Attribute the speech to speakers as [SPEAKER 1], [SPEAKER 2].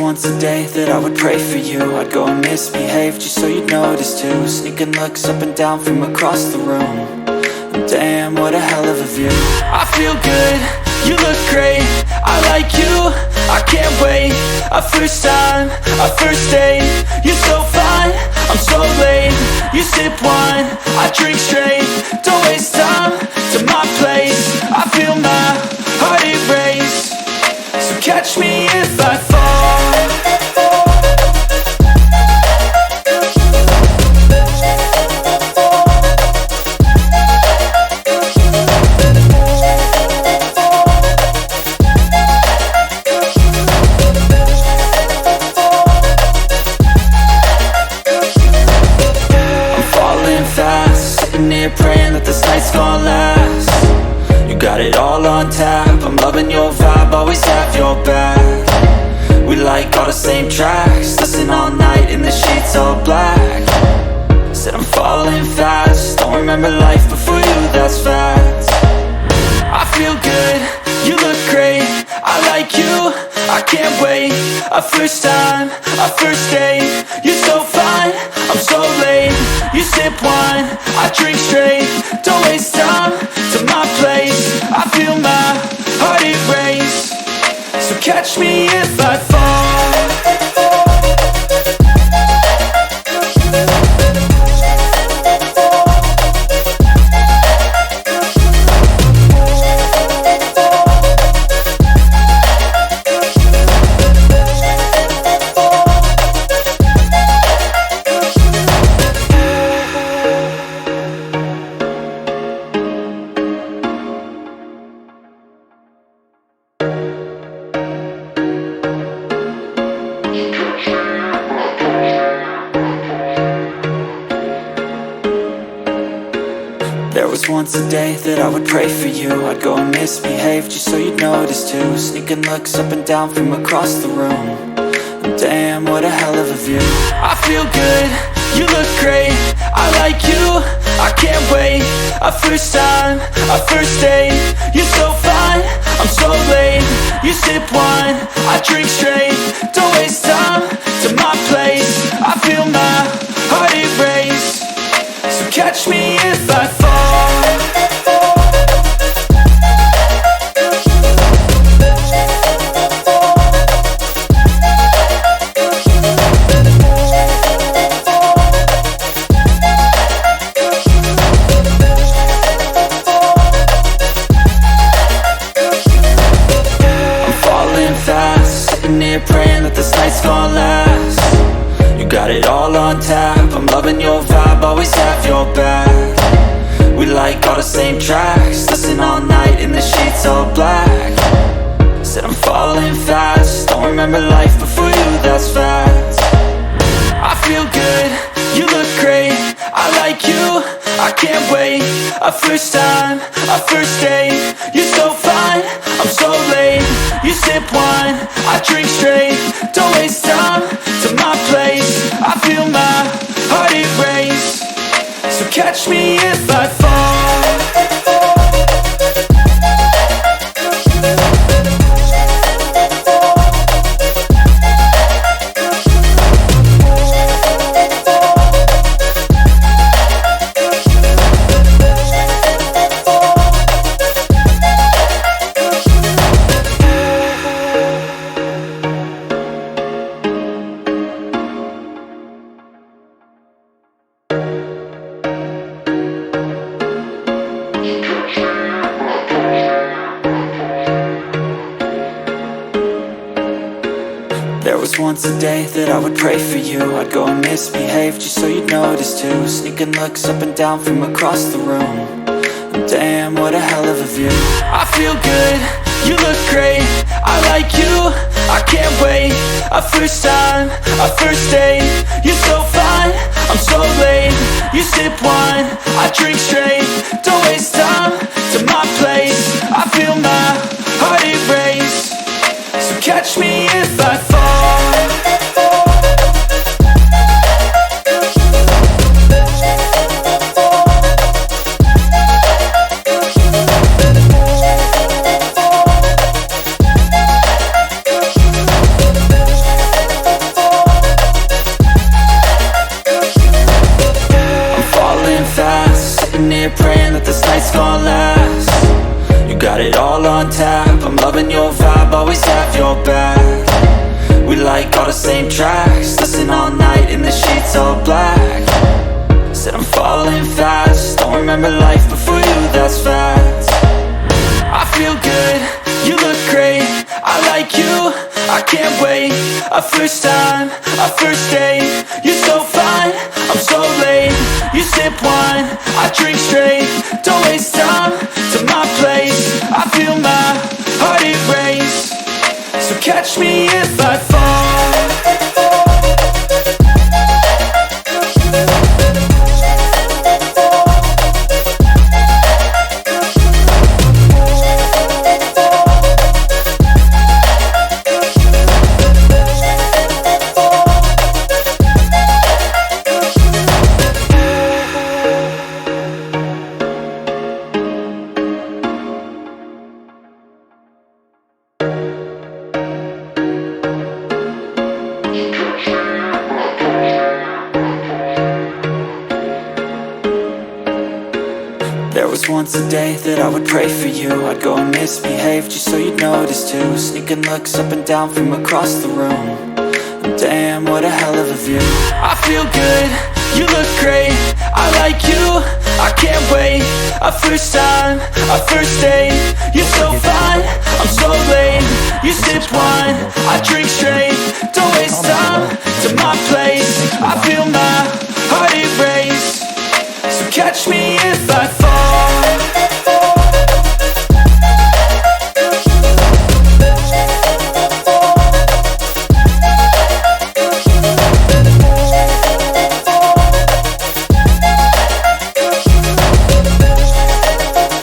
[SPEAKER 1] once a day that I would pray for you. I'd go and misbehave just so you'd notice too. Sneaking looks up and down from across the room. And damn, what a hell of a view. I feel good, you look great, I like you, I can't wait. A first time, a first date, you're so fine, I'm so late. You sip wine, I drink straight. Don't waste time to my place. I feel my heart erase. So catch me if I fall. Praying that this night's gonna last. You got it all on tap, I'm loving your vibe, always have your back. We like all the same tracks, listen all night in the sheets all black. Said I'm falling fast, don't remember life before you, that's fact. I feel good, you look great, I like you, I can't wait. A first time, a first date, you're so fine, I'm so late. You sip wine, I drink straight. Don't waste time to my place. I feel my heart erase. So catch me if I fall. There was once a day that I would pray for you. I'd go and misbehave just so you'd notice too. Sneaking looks up and down from across the room. And damn, what a hell of a view. I feel good, you look great, I like you, I can't wait. A first time, a first date, you're so fine, I'm so late. You sip wine, I drink straight. Don't waste time to my place. I feel my heart erase. So catch me if I fall. Praying that this night's gonna last. You got it all on tap, I'm loving your vibe, always have your back. We like all the same tracks, listen all night in the sheets all black. Said I'm falling fast, don't remember life before you, that's fact. I feel good, you look great, I like you, I can't wait. A first time, a first date, you're so fine, I'm so late. You sip wine, I drink straight. Don't waste time to my place. I feel my heart erase. So catch me if I fall. There was once a day that I would pray for you. I'd go and misbehave just so you'd notice too. Sneaking looks up and down from across the room. And damn, what a hell of a view. I feel good, you look great, I like you, I can't wait. A first time, a first date, you're so fine, I'm so late. You sip wine, I drink straight. Don't waste time to my place. I feel my heart erase. So catch me if I fall. here praying that this night's gonna last. You got it all on tap, I'm loving your vibe, always have your back. We like all the same tracks, listen all night in the sheets all black. Said I'm falling fast, don't remember life before you, that's fact. I feel good, you look great, I like you, I can't wait. A first time, a first date, you're so fine, I'm so late. You sip wine, I drink straight, don't waste time to my place. I feel my heart erase, so catch me if I fall.
[SPEAKER 2] There was once a day that I would pray for you. I'd go and misbehave just so you'd notice too. Sneaking looks up and down from across the room. And damn, what a hell of a view.
[SPEAKER 1] I feel good, you look great, I like you, I can't wait. A first time, a first date, you're so fine, I'm so late. You sip wine, I drink straight, don't waste time to my place. I feel my heart erase, so catch me if I